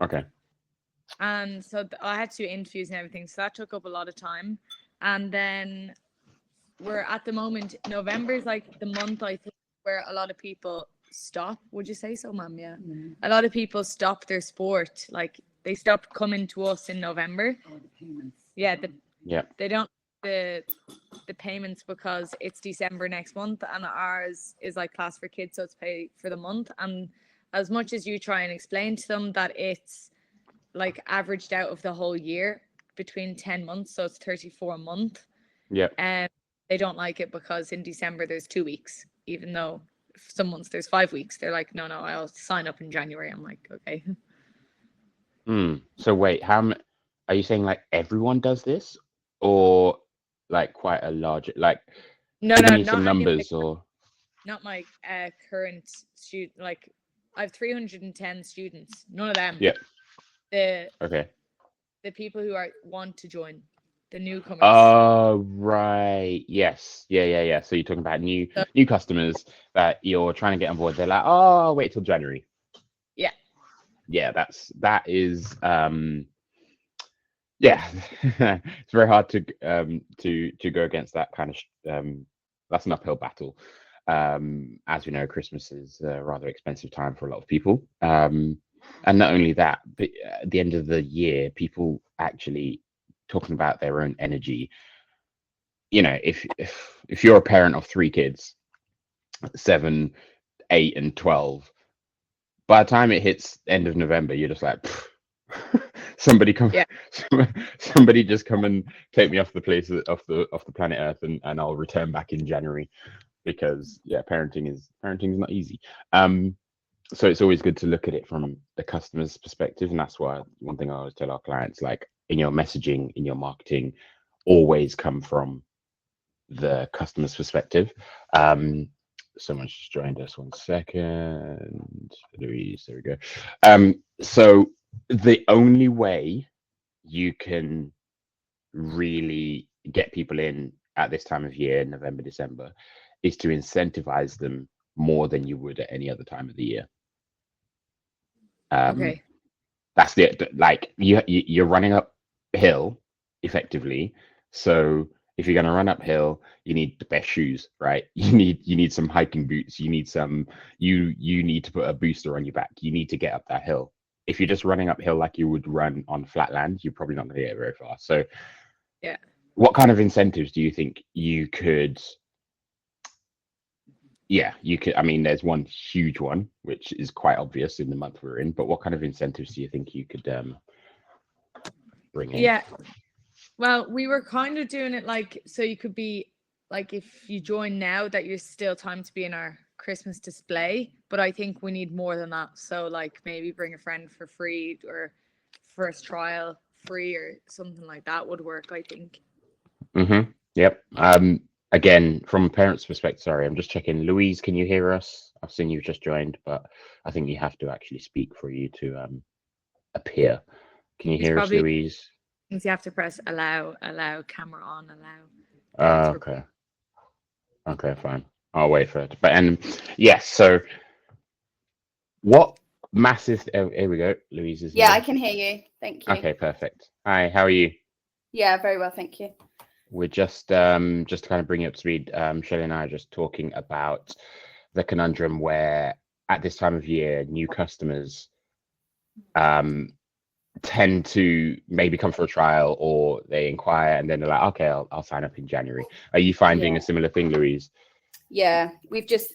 Okay. And so I had to do interviews and everything. So that took up a lot of time. And then we're at the moment, November is like the month, I think, where a lot of people stop. Would you say so, Mum? Yeah. A lot of people stop their sport. Like they stop coming to us in November. Yeah. Yeah. They don't the the payments because it's December next month, and ours is like class for kids, so it's paid for the month. And as much as you try and explain to them that it's like averaged out of the whole year between 10 months, so it's 34 a month, Yeah. and they don't like it because in December there's 2 weeks, even though some months there's 5 weeks. They're like, no, I'll sign up in January. I'm like, okay. So wait, are you saying like everyone does this, or like quite a large, like No, giving me some not any of numbers, or not my current student. Like I have 310 students. None of them. yeah. The Okay. the people who are want to join, the newcomers. Oh, right. Yes. Yeah. So you're talking about So, new customers that you're trying to get on board. They're like, oh, I'll wait till January. yeah. Yeah, that is yeah. It's very hard to go against that kind of that's an uphill battle. As we know, Christmas is a rather expensive time for a lot of people. And not only that, but at the end of the year, people actually talking about their own energy. You know, if you're a parent of three kids, 7, 8, and 12, by the time it hits end of November, you're just like, somebody come, Yeah. somebody just come and take me off the place off the planet Earth, and I'll return back in January, because yeah, parenting is not easy. So it's always good to look at it from the customer's perspective, and that's why one thing I always tell our clients, like in your messaging, in your marketing, always come from the customer's perspective. Someone's just joined us. 1 second, Louise. There we go. So the only way you can really get people in at this time of year, November, December, is to incentivize them more than you would at any other time of the year. Okay. That's like you're running uphill effectively. So if you're going to run uphill, you need the best shoes, right? You need some hiking boots. You need to put a booster on your back. You need to get up that hill. If you're just running uphill like you would run on flat land, you're probably not going to get very far. So Yeah. what kind of incentives do you think you could? Yeah, you could. I mean, there's one huge one which is quite obvious in the month we're in. But what kind of incentives do you think you could bring in? Yeah. Well, we were kind of doing it like so you could be like if you join now that you're still time to be in our Christmas display, but I think we need more than that. So like maybe bring a friend for free or first trial free or something like that would work, I think. Yep. Again, from a parent's perspective, sorry, I'm just checking. Louise, can you hear us? I've seen you've just joined, but I think you have to actually speak for you to appear. Can you There's hear us, probably Louise? things you have to press allow, camera on, allow parents record. Okay. Okay, fine. I'll wait for it. But yes, so what massive here we go. Louise is Yeah, I here. can hear you. Thank you. Okay, perfect. Hi, how are you? Yeah, very well, thank you. We're just to kind of bring you up to speed. Shelley and I are just talking about the conundrum where at this time of year, new customers tend to maybe come for a trial, or they inquire and then they're like, okay, I'll sign up in January. Are you finding a similar thing, Louise? Yeah, we've just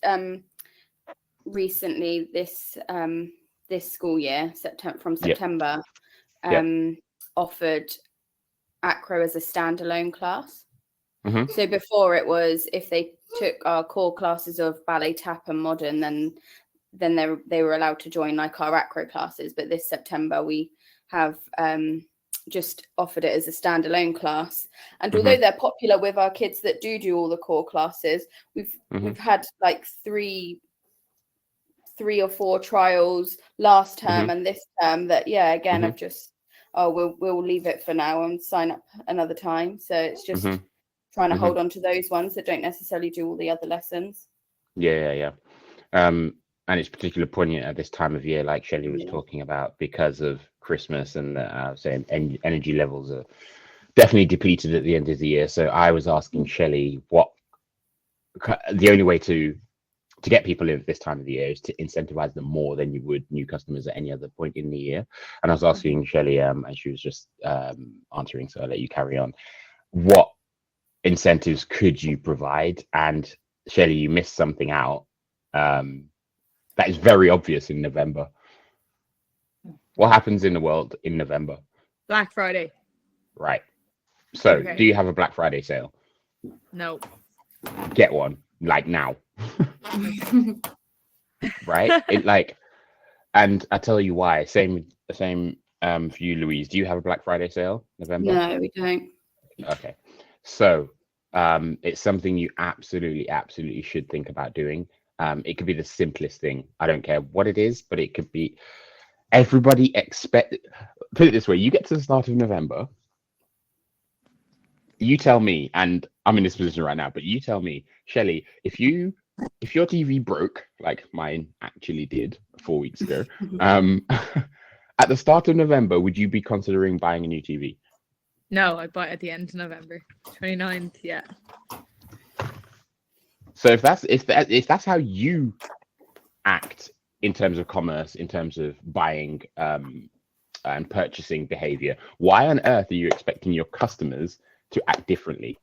recently this school year, September, offered acro as a standalone class. So before it was if they took our core classes of ballet, tap, and modern, then they were allowed to join like our acro classes. But this September we have just offered it as a standalone class. And although they're popular with our kids that do all the core classes, we've had like three or four trials last term and this term that again I've just we'll leave it for now and sign up another time. So it's just trying to hold on to those ones that don't necessarily do all the other lessons. Yeah. and it's particularly poignant at this time of year, like Shelley was talking about, because of Christmas and saying energy levels are definitely depleted at the end of the year. So I was asking Shelley what the only way to get people in at this time of the year is to incentivize them more than you would new customers at any other point in the year. And I was asking Shelley, and she was just answering, so I'll let you carry on. What incentives could you provide? And Shelley, you missed something out that is very obvious in November. What happens in the world in November? Black Friday. Right. So Okay. do you have a Black Friday sale? No. Get one, like now. Right? And I tell you why. Same for you, Louise. Do you have a Black Friday sale, November? No, we don't. Okay. So it's something you absolutely should think about doing. It could be the simplest thing. I don't care what it is, but it could be put it this way, you get to the start of November, you tell me, and I'm in this position right now, but you tell me, Shelley, if your TV broke, like mine actually did 4 weeks ago, at the start of November, would you be considering buying a new TV? No, I bought it at the end of November, 29th. Yeah. So if that's how you act in terms of commerce, in terms of buying and purchasing behavior, why on earth are you expecting your customers to act differently?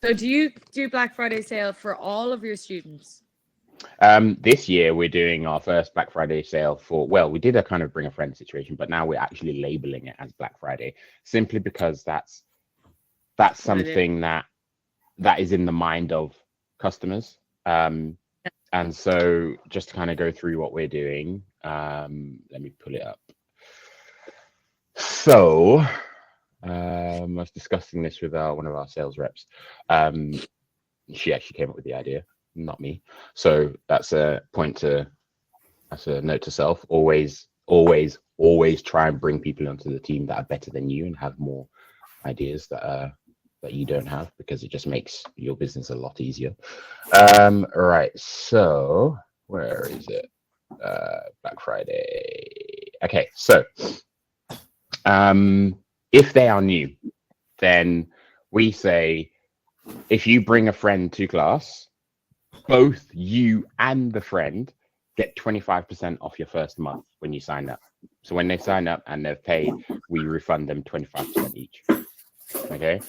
So do you do Black Friday sale for all of your students? This year we're doing our first Black Friday sale we did a kind of bring a friend situation, but now we're actually labeling it as Black Friday, simply because that's something that is in the mind of customers. And so just to kind of go through what we're doing, let me pull it up. So I was discussing this with one of our sales reps. She actually came up with the idea, not me. So that's a note to self. Always try and bring people onto the team that are better than you and have more ideas that you don't have, because it just makes your business a lot easier. Right, so where is it? Black Friday. Okay, so if they are new, then we say, if you bring a friend to class, both you and the friend get 25% off your first month when you sign up. So when they sign up and they've paid, we refund them 25% each. Okay.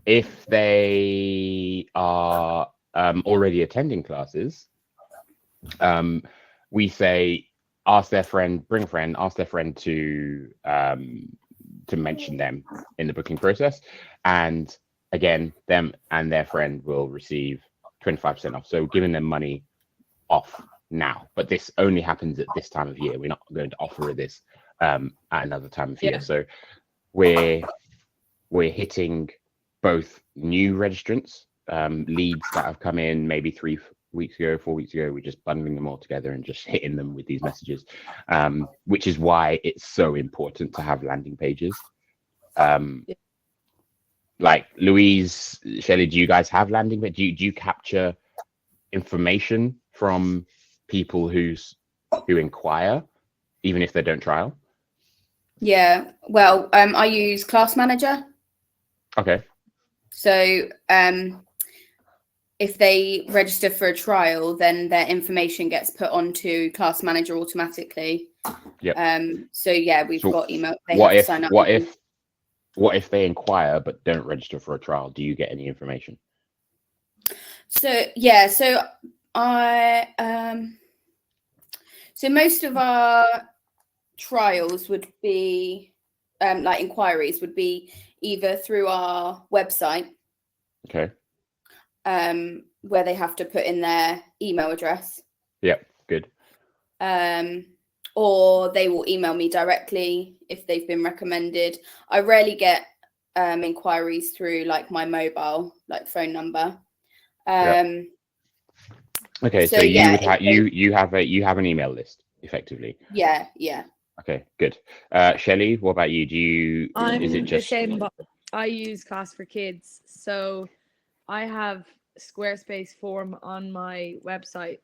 If they are already attending classes, we say, ask their friend, bring a friend, ask their friend to mention them in the booking process, and again, them and their friend will receive 25% off. So giving them money off now, but this only happens at this time of year. We're not going to offer this at another time of year. So we're hitting both new registrants, leads that have come in maybe 3 weeks ago, 4 weeks ago. We're just bundling them all together and just hitting them with these messages, which is why it's so important to have landing pages. Like Louise, Shelley, do you guys have landing pages? Do you capture information from people who inquire, even if they don't trial? Yeah, well, I use Class Manager. Okay. So if they register for a trial, then their information gets put onto Class Manager automatically. Yep. So yeah, we've got email. What if they inquire but don't register for a trial? Do you get any information? So yeah, so so most of our trials would be like inquiries would be either through our website, okay, where they have to put in their email address. Yep, good. Or they will email me directly if they've been recommended. I rarely get inquiries through like my mobile, like phone number. Yep. Okay, so you have an email list effectively. Yeah. Okay, good. Shelley, what about you? Is it just the same, but I use Class for Kids. So I have Squarespace form on my website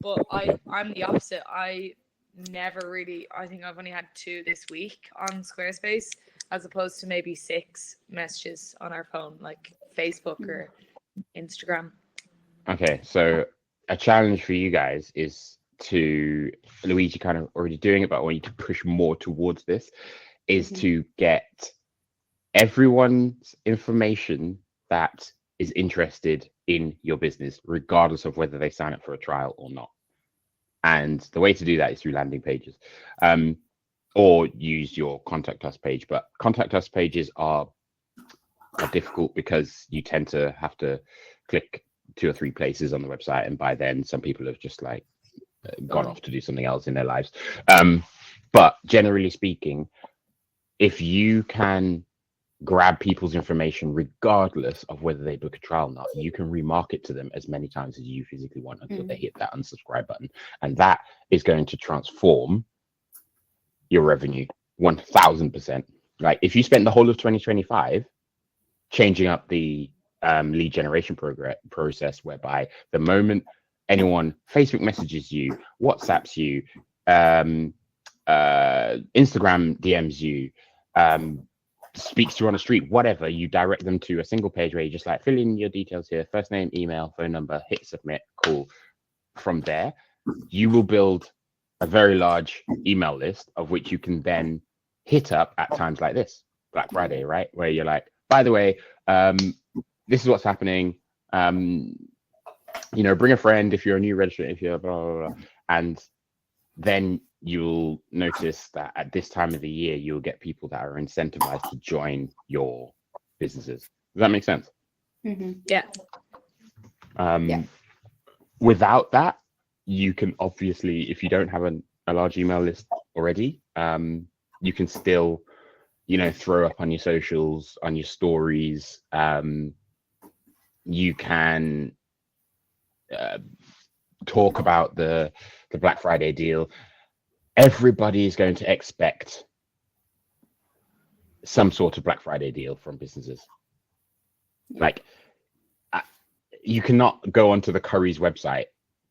but I'm the opposite. I think I've only had 2 this week on Squarespace, as opposed to maybe 6 messages on our phone, like Facebook or Instagram. Okay, so a challenge for you guys is to, Luigi kind of already doing it, but I want you to push more towards this, is to get everyone's information that is interested in your business, regardless of whether they sign up for a trial or not. And the way to do that is through landing pages, or use your contact us page. But contact us pages are difficult because you tend to have to click 2 or 3 places on the website, and by then some people have just like gone off to do something else in their lives. But generally speaking, if you can grab people's information regardless of whether they book a trial or not, you can remarket to them as many times as you physically want until they hit that unsubscribe button, and that is going to transform your revenue 1000%. Like if you spent the whole of 2025 changing up the lead generation process, whereby the moment anyone Facebook messages you, WhatsApps you, Instagram DMs you, speaks to you on the street, whatever, you direct them to a single page where you just like fill in your details here, first name, email, phone number, hit submit, cool. From there, you will build a very large email list of which you can then hit up at times like this, Black Friday, right? Where you're like, by the way, this is what's happening. You know, bring a friend if you're a new registrant, if you're blah, blah, blah. And then you'll notice that at this time of the year, you'll get people that are incentivized to join your businesses. Does that make sense? Yeah. Without that, you can obviously, if you don't have a large email list already, you can still, you know, throw up on your socials, on your stories. You can talk about the Black Friday deal. Everybody is going to expect some sort of Black Friday deal from businesses. Like, you cannot go onto the Curry's website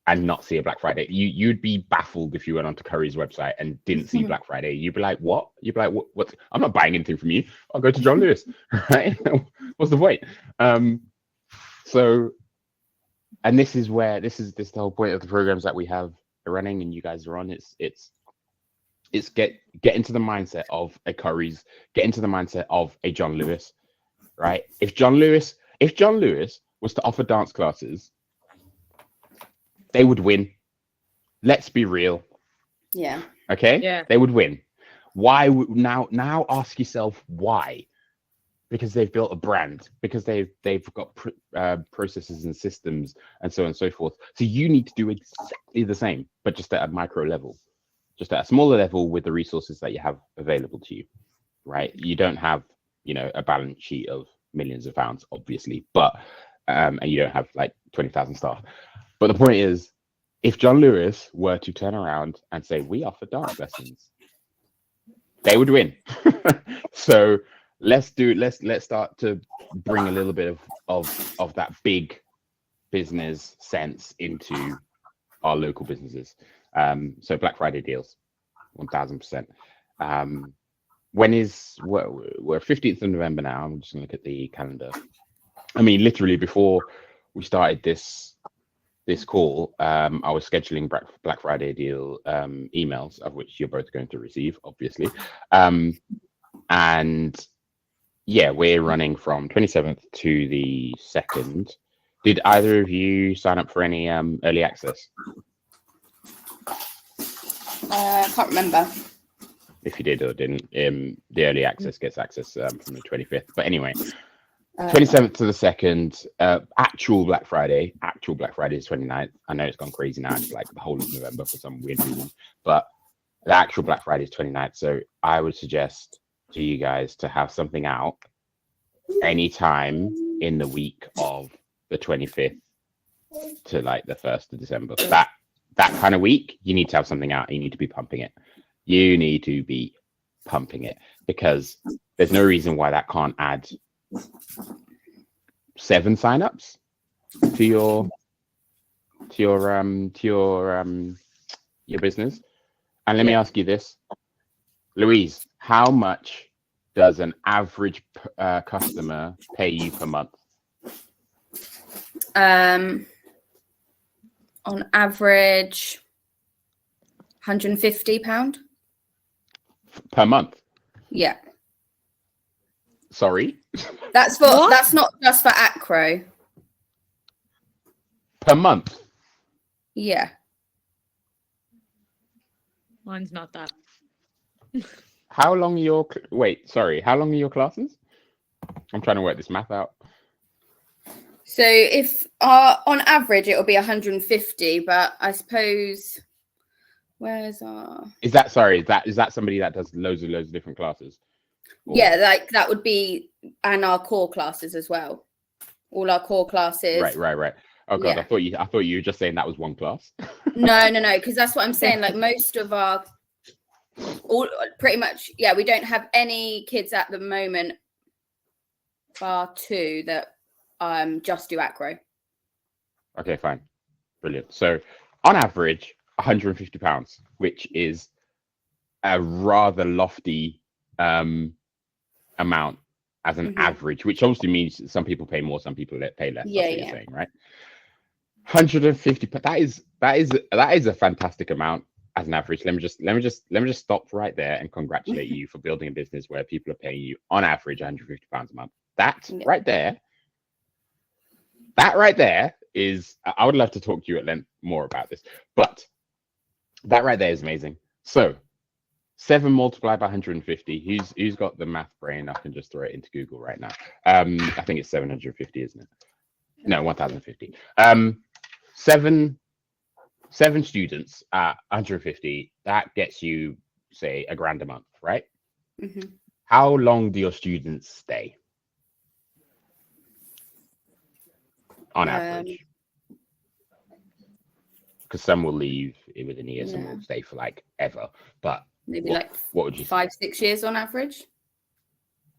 and not see a Black Friday. You'd be baffled if you went onto Curry's website and didn't see Black Friday. You'd be like, what? You'd be like, what? I'm not buying anything from you. I'll go to John Lewis, right? What's the point? So, and this is the whole point of the programs that we have running and you guys are on. It's get into the mindset of a Curry's, get into the mindset of a John Lewis, right? If John Lewis was to offer dance classes, they would win. Let's be real. Yeah. Okay? Yeah. They would win. Why now ask yourself why? Because they've built a brand, because they've got processes and systems and so on and so forth. So you need to do exactly the same, but just at a micro level, just at a smaller level with the resources that you have available to you, right? You don't have, you know, a balance sheet of millions of pounds, obviously, but and you don't have like 20,000 staff. But the point is, if John Lewis were to turn around and say, we offer dance lessons, they would win. So let's start to bring a little bit of that big business sense into our local businesses. So Black Friday deals, 1000%. When is we're 15th of November now. I'm just gonna look at the calendar. I mean, literally before we started this call, I was scheduling Black Friday deal emails, of which you're both going to receive, obviously. And yeah, we're running from 27th to the 2nd. Did either of you sign up for any early access? I can't remember. If you did or didn't, the early access gets access from the 25th. But anyway, 27th to the 2nd, actual Black Friday is 29th. I know it's gone crazy now. It's like the whole of November for some weird reason. But the actual Black Friday is 29th. So I would suggest to you guys to have something out anytime in the week of the 25th to like the 1st of December. That kind of week, you need to have something out. You need to be pumping it. You need to be pumping it, because there's no reason why that can't add 7 signups to your business. And let me ask you this, Louise, how much does an average customer pay you per month? On average, £150 per month? Yeah. Sorry? That's not just for Acro. Per month? Yeah. Mine's not that. How long are your how long are your classes? I'm trying to work this math out. So if on average it'll be 150, but I suppose where's our Is that somebody that does loads of different classes? Or... Yeah, like that would be, and our core classes as well. All our core classes. Right. Oh god, yeah. I thought you were just saying that was one class. No, because that's what I'm saying. Like most of our pretty much, we don't have any kids at the moment bar 2 that just do Acro. Okay, fine. Brilliant. So on average, £150, which is a rather lofty amount as an average, which obviously means some people pay more, some people pay less. That's what you're saying, right? 150, but that is a fantastic amount as an average. Let me just stop right there and congratulate you for building a business where people are paying you on average £150 a month. That right there is, I would love to talk to you at length more about this, but that right there is amazing. So 7 multiplied by 150. Who's got the math brain? I can just throw it into Google right now. I think it's 750, isn't it? No, 1050. 7 students at 150. That gets you, say, £1,000 a month, right? How long do your students stay? On average, because some will leave within a year, some will stay for like ever. But maybe what would you 5-6 years on average?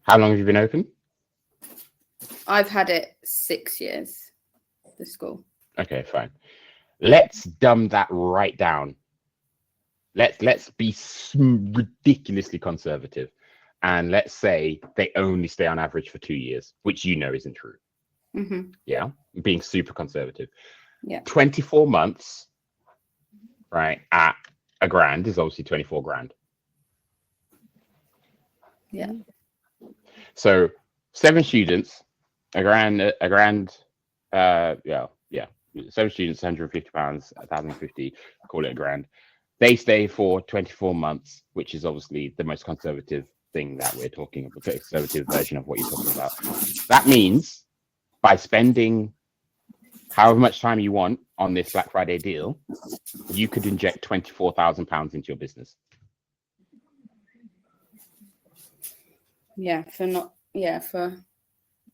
How long have you been open? I've had it 6 years. The school. Okay, fine. Let's dumb that right down. Let's be ridiculously conservative, and let's say they only stay on average for 2 years, which isn't true. Yeah, being super conservative. 24 months, right, at £1,000 is obviously 24 grand. Yeah. So 7 students, £1,000. 7 students, £150, 1,050. Call it £1,000. They stay for 24 months, which is obviously the most conservative thing that we're talking about, the conservative version of what you're talking about. That means by spending however much time you want on this Black Friday deal, you could inject £24,000 into your business. For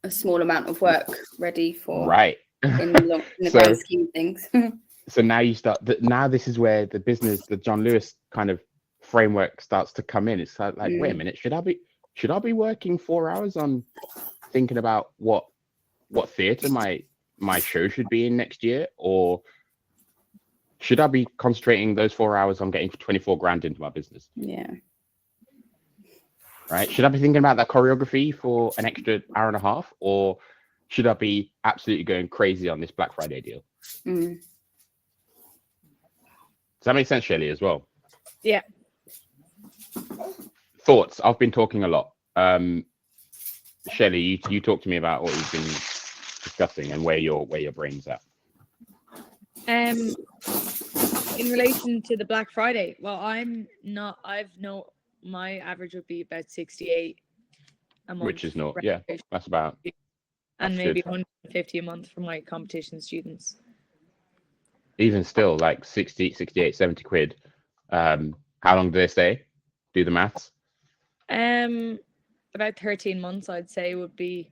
a small amount of work ready for in the grand scheme of things. So now you start. Now this is where the business, the John Lewis kind of framework starts to come in. It's like, wait a minute, should I be working 4 hours on thinking about what theatre my show should be in next year, or should I be concentrating those 4 hours on getting 24 grand into my business? Yeah. Right? Should I be thinking about that choreography for an extra hour and a half, or should I be absolutely going crazy on this Black Friday deal? Does that make sense, Shelley, as well? Yeah. Thoughts? I've been talking a lot. Shelley, you talk to me about what you've been discussing and where your brain's at. In relation to the Black Friday, well, my average would be about 68 a month. Which is not, that's about. And maybe 150 a month for my competition students. Even still, like 60, 68, 70 quid. How long do they stay? Do the maths. About 13 months, I'd say, would be.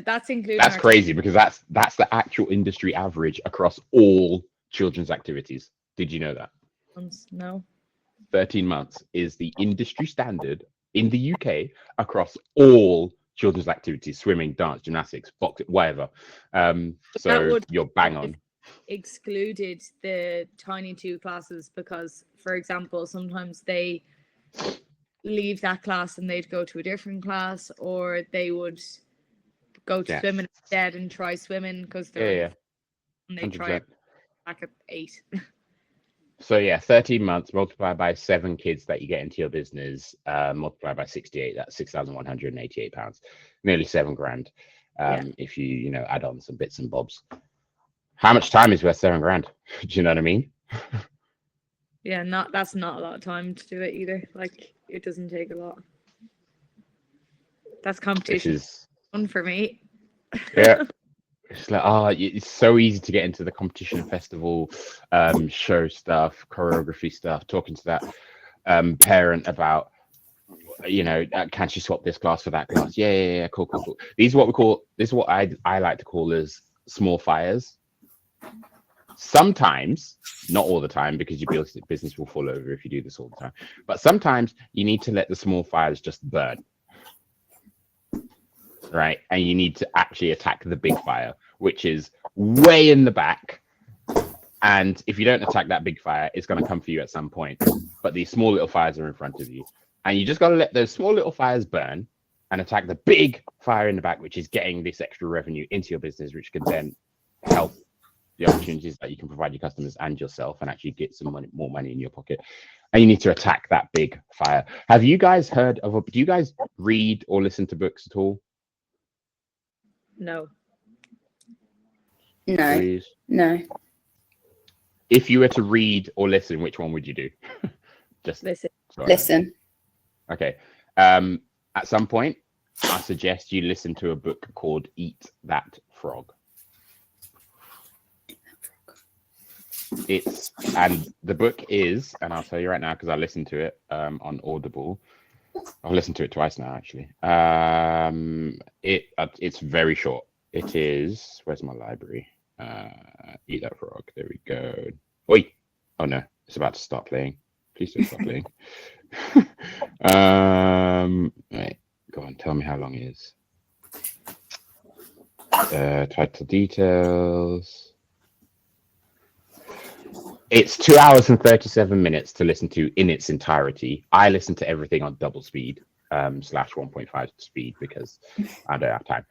That's including. That's crazy, because that's the actual industry average across all children's activities. Did you know that? No. 13 months is the industry standard in the UK across all children's activities: swimming, dance, gymnastics, boxing, whatever. So you're bang on. excluded the tiny 2 classes because, for example, sometimes they leave that class and they'd go to a different class, or they would go to swimming instead and try swimming because they're and they 100%. try it back at 8. So yeah, 13 months multiplied by 7 kids that you get into your business, multiplied by 68, that's £6,188, nearly £7,000. If you add on some bits and bobs. How much time is worth £7,000? Do you know what I mean? Yeah, that's not a lot of time to do it either. Like, it doesn't take a lot. That's competition. Which is fun for me. Yeah. It's like, it's so easy to get into the competition festival, show stuff, choreography stuff, talking to that parent about, can she swap this class for that class? Yeah, cool. These are what I like to call as small fires. Sometimes, not all the time, because your business will fall over if you do this all the time, but sometimes you need to let the small fires just burn. Right, and you need to actually attack the big fire, which is way in the back. And if you don't attack that big fire, it's going to come for you at some point. But these small little fires are in front of you, and you just got to let those small little fires burn and attack the big fire in the back, which is getting this extra revenue into your business, which can then help the opportunities that you can provide your customers and yourself, and actually get some more money in your pocket. And you need to attack that big fire. Have you guys heard of? Do you guys read or listen to books at all? No. Please. No. If you were to read or listen, which one would you do? Just listen. Sorry. Listen. Okay. At some point, I suggest you listen to a book called Eat That Frog. And the book is, and I'll tell you right now because I listened to it on Audible. I've listened to it twice now, actually. It's very short. It is. Where's my library? Eat That Frog. There we go. Oi! Oh no, it's about to start playing. Please don't stop playing. Right, go on. Tell me how long it is. Title details. It's 2 hours and 37 minutes to listen to in its entirety. I listen to everything on double speed / 1.5 speed because I don't have time.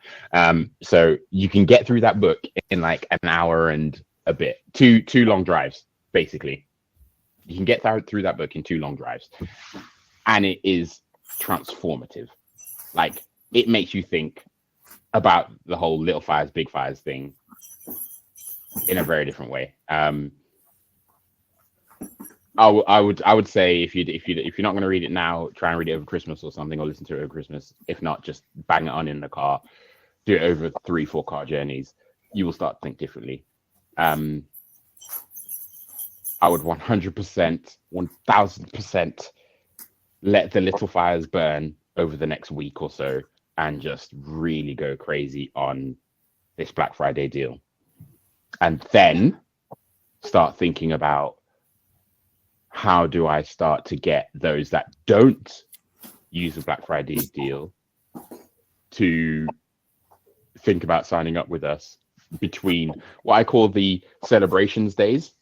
So you can get through that book in like an hour and a bit. Two long drives, basically. You can get through that book in 2 long drives. And it is transformative. Like, it makes you think about the whole little fires, big fires thing in a very different way. I would say if you're not going to read it now, try and read it over Christmas or something, or listen to it over Christmas. If not, just bang it on in the car, do it over 3-4 car journeys. You will start to think differently. I would 100%, 1000% let the little fires burn over the next week or so, and just really go crazy on this Black Friday deal, and then start thinking about, how do I start to get those that don't use the Black Friday deal to think about signing up with us between what I call the celebrations days,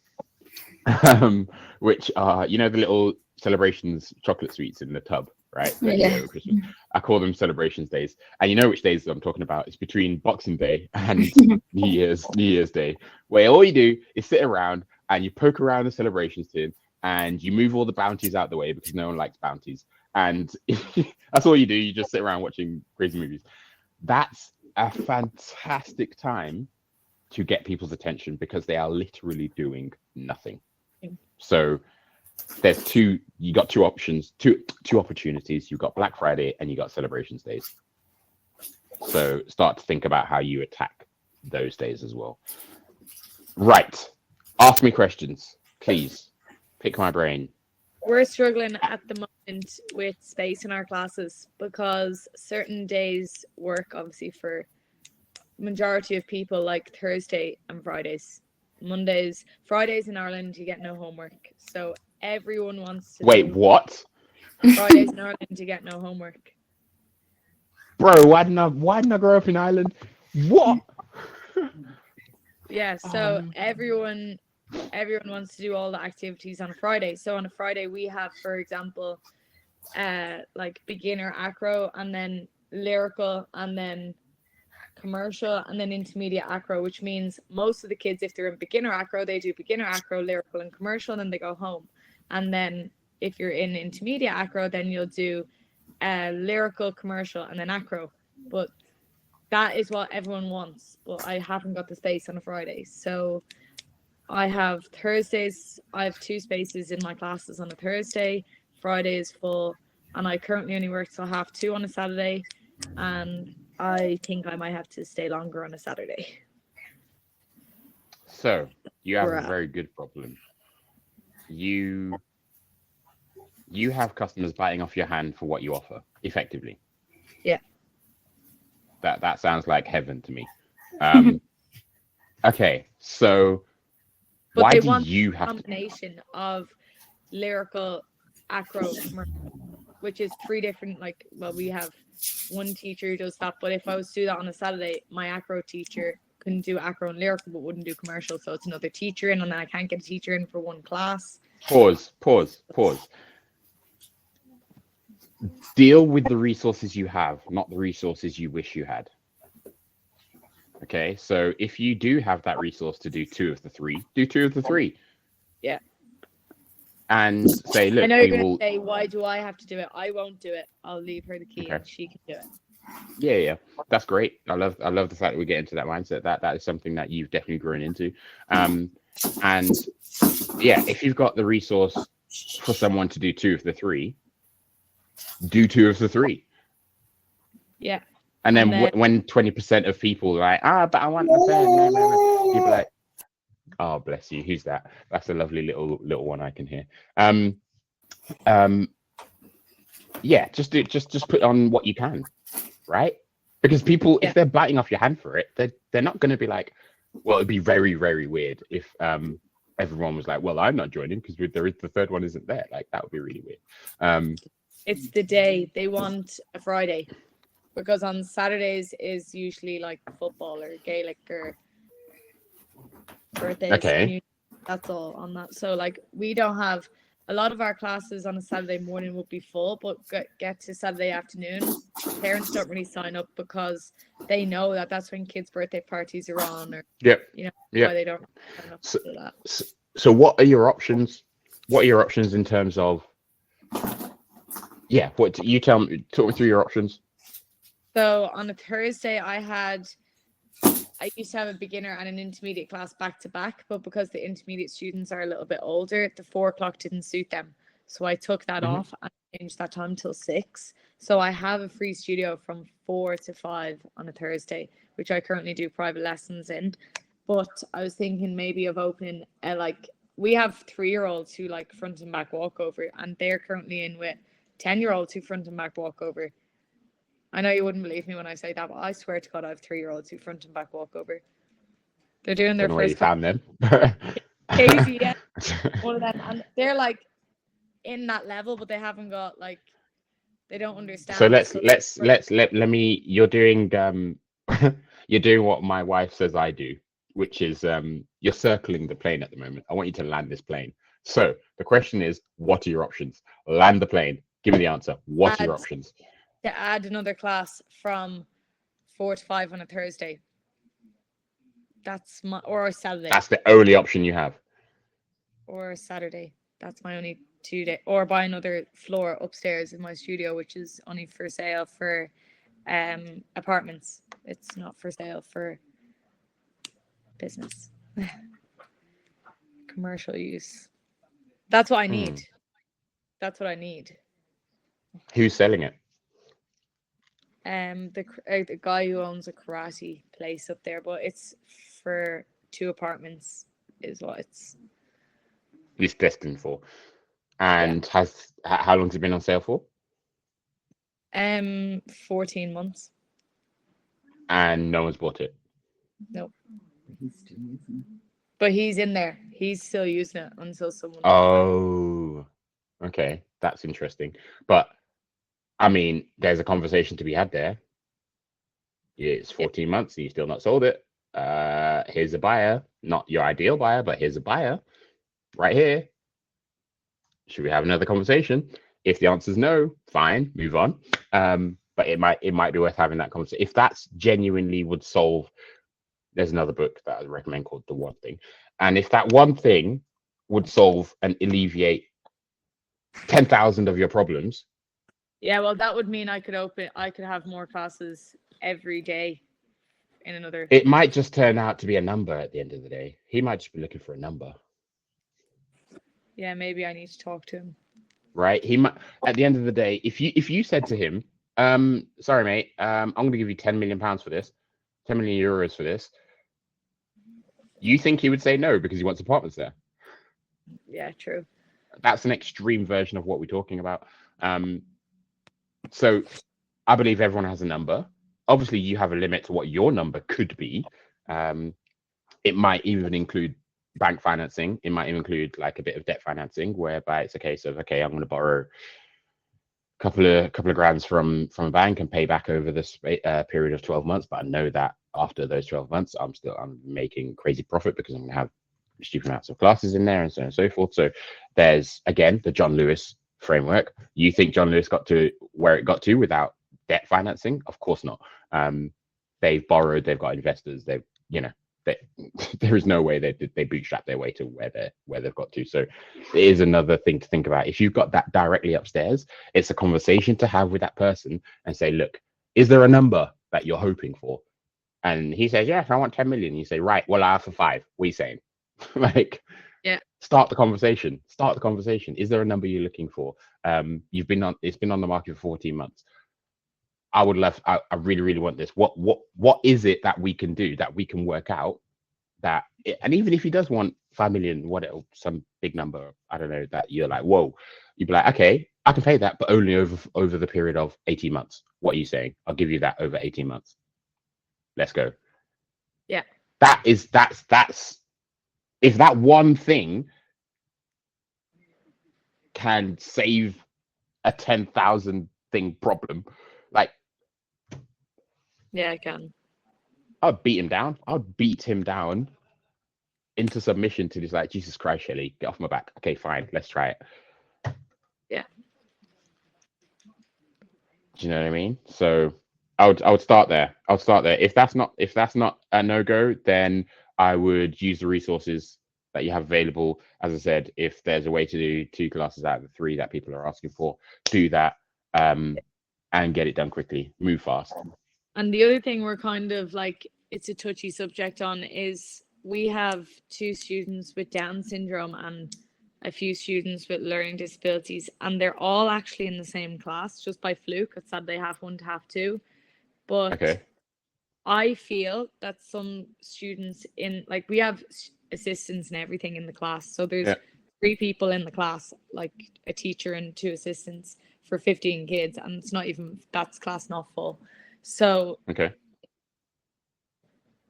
which are, the little celebrations chocolate sweets in the tub, right? Yeah. Christmas. I call them celebrations days. And you know which days I'm talking about? It's between Boxing Day and New Year's Day, where all you do is sit around and you poke around the celebrations tin, and you move all the bounties out the way because no one likes bounties. And that's all you do. You just sit around watching crazy movies. That's a fantastic time to get people's attention because they are literally doing nothing. So there's you got 2 options, two opportunities. You've got Black Friday and you got celebrations days. So start to think about how you attack those days as well. Right. Ask me questions, please. Pick my brain. We're struggling at the moment with space in our classes because certain days work obviously for majority of people, like Thursday and Fridays. Fridays in Ireland, you get no homework. So everyone wants to Wait, what? Fridays in Ireland, you get no homework. Bro, why didn't I grow up in Ireland? What? Yeah, so everyone wants to do all the activities on a Friday. So on a Friday we have, for example, like beginner acro, and then lyrical, and then commercial, and then intermediate acro, which means most of the kids, if they're in beginner acro, they do beginner acro, lyrical, and commercial, and then they go home. And then if you're in intermediate acro, then you'll do lyrical, commercial, and then acro. But that is what everyone wants, but I haven't got the space on a Friday. So I have Thursdays, I have 2 spaces in my classes on a Thursday. Friday is full, and I currently only work till 2:30 on a Saturday, and I think I might have to stay longer on a Saturday. So you have a Right. very good problem. You have customers biting off your hand for what you offer, effectively. Yeah. That sounds like heaven to me. Okay, so But why they do want you a have to? combination of lyrical, acro, commercial, which is 3 different, like, well, we have one teacher who does that, but if I was to do that on a Saturday, my acro teacher couldn't do acro and lyrical but wouldn't do commercial, so it's another teacher in, and then I can't get a teacher in for one class. Pause. Deal with the resources you have, not the resources you wish you had. Okay, so if you do have that resource to do 2 of the 3, do 2 of the 3. Yeah. And say, look, I know we you're going will. to say, why do I have to do it? I won't do it. I'll leave her the key, Okay. and she can do it. Yeah, that's great. I love the fact that we get into that mindset. That is something that you've definitely grown into. And yeah, if you've got the resource for someone to do 2 of the 3, do 2 of the 3. Yeah. And then when 20% of people are like, but I want the third, you'd be like, oh, bless you. Who's that? That's a lovely little one I can hear. Yeah, just put on what you can, right? Because people, if they're biting off your hand for it, they're not going to be like, well, it'd be very, very weird if everyone was like, well, I'm not joining because the third one isn't there. Like, that would be really weird. It's the day they want a Friday, because on Saturdays is usually like football or Gaelic or birthdays. Okay. That's all on that. So like, we don't have a lot of our classes on a Saturday morning would be full, but get to Saturday afternoon, parents don't really sign up because they know that that's when kids' birthday parties are on, or why they don't sign up to that. So what are your options? What are your options in terms of? Yeah, what you talk me through your options. So on a Thursday, I used to have a beginner and an intermediate class back to back, but because the intermediate students are a little bit older, the 4 o'clock didn't suit them. So I took that off and changed that time till 6. So I have a free studio from 4 to 5 on a Thursday, which I currently do private lessons in. But I was thinking maybe of opening we have 3-year-olds who like front and back walkover, and they're currently in with 10-year-olds who front and back walkover. I know you wouldn't believe me when I say that, but I swear to God, I have 3-year-olds who front and back walkover. They're doing their first. You found them. Casey, yeah, one of them, and they're like in that level, but they haven't got like, they don't understand. So let me. You're doing you're doing what my wife says I do, which is you're circling the plane at the moment. I want you to land this plane. So the question is, what are your options? Land the plane. Give me the answer. What are your options? To add another class from 4 to 5 on a Thursday. That's or a Saturday. That's the only option you have. Or a Saturday. That's my only 2 day. Or buy another floor upstairs in my studio, which is only for sale for apartments. It's not for sale for business. Commercial use. That's what I need. That's what I need. Who's selling it? The guy who owns a karate place up there, but it's for 2 apartments is what it's destined for. And how long has it been on sale for? 14 months. And no one's bought it? Nope. But he's in there. He's still using it until someone. Oh, okay. That's interesting. But I mean, there's a conversation to be had there. Yeah, it's 14 months and you still not sold it. here's a buyer, not your ideal buyer, but here's a buyer right here. Should we have another conversation? If the answer is no, fine, move on. But it might be worth having that conversation. If that's genuinely would solve, there's another book that I recommend called The One Thing. And if that one thing would solve and alleviate 10,000 of your problems. Yeah, well, that would mean I could have more classes every day in another. It might just turn out to be a number at the end of the day. He might just be looking for a number. Yeah, maybe I need to talk to him. Right? He might, at the end of the day, if you said to him, sorry, mate, I'm going to give you 10 million pounds for this, 10 million euros for this, you think he would say no because he wants apartments there? Yeah, true. That's an extreme version of what we're talking about. So I believe everyone has a number. Obviously, you have a limit to what your number could be. It might even include bank financing. It might even include like a bit of debt financing, whereby it's a case of, okay, I'm going to borrow a couple of grands from a bank and pay back over this period of 12 months. But I know that after those 12 months, I'm making crazy profit because I'm going to have stupid amounts of classes in there and so on and so forth. So there's, again, the John Lewis framework. You think John Lewis got to where it got to without debt financing? Of course not. They've borrowed, they've got investors, there is no way they bootstrap their way to where they've got to. So it is another thing to think about. If you've got that directly upstairs, it's a conversation to have with that person and say, look, is there a number that you're hoping for? And he says, yes, I want 10 million. You say, right, well, I have for 5. What are you saying? Like, yeah, start the conversation. Is there a number you're looking for? It's been on the market for 14 months. I really, really want this. What is it that we can do, that we can work out that, and even if he does want 5 million, some big number, I don't know, that you're like, whoa, you'd be like, okay, I can pay that, but only over the period of 18 months. What are you saying? I'll give you that over 18 months. Let's go. Yeah. That's if that one thing can save a 10,000 thing problem, like, yeah, I can. I'd beat him down. I'd beat him down into submission to this, like, Jesus Christ, Shelly, get off my back. Okay, fine, let's try it. Yeah. Do you know what I mean? So I would start there. If that's not a no-go, then I would use the resources that you have available. As I said, if there's a way to do 2 classes out of the 3 that people are asking for, do that, and get it done quickly. Move fast. And the other thing we're kind of like, it's a touchy subject on, is we have 2 students with Down syndrome and a few students with learning disabilities, and they're all actually in the same class just by fluke. It's that they have 1 to have 2. But okay. I feel that some students we have assistants and everything in the class. So there's 3 people in the class, like a teacher and 2 assistants for 15 kids, and it's not even, that's class not full. So okay,